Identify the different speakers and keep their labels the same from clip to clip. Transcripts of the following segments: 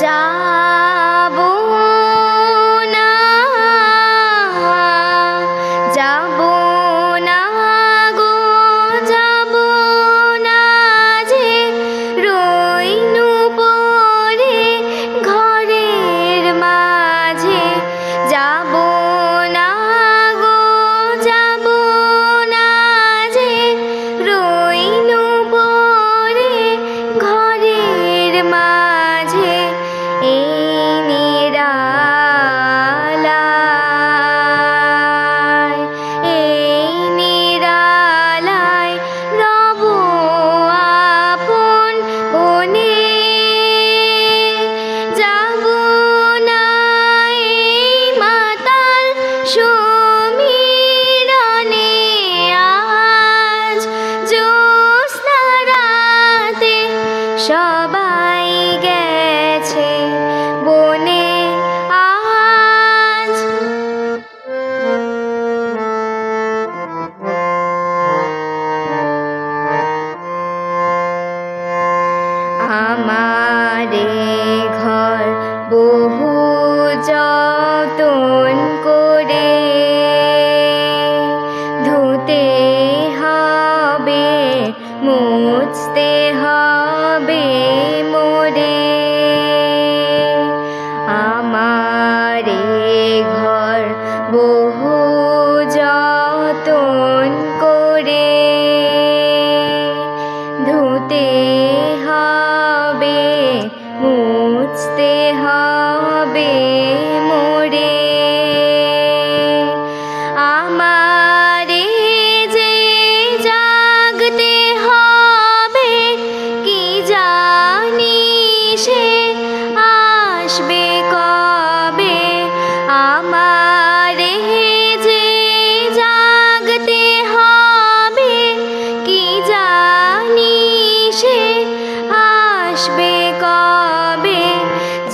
Speaker 1: যাব না, যাব না গো, যাব না যে রইনু পড়ে ঘরের মাঝে। যাব না গো, যাব না যে রইনু পড়ে ঘরের মাঝে। এই নিরালায়, এই নিরালায় রব আপন বনে। যাব না এই মাতাল সমীরণে, আজ জ্যোৎস্না রাতে সবাই গেছে বনে। আজ আমারে ঘর বহু যতন করে ধুতে হবে, মুছতে হবে মোরে। আমারে ঘর বহু যতন করে ধুতে হবে, মুছতে হবে মোরে। আমারে যে জাগতে হবে, কি জানি সে আসবে কবে। আমারে যে জাগতে হবে, কি জানি সে আসবে কবে।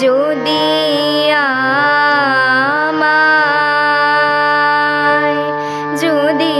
Speaker 1: যদি আমায়, যদি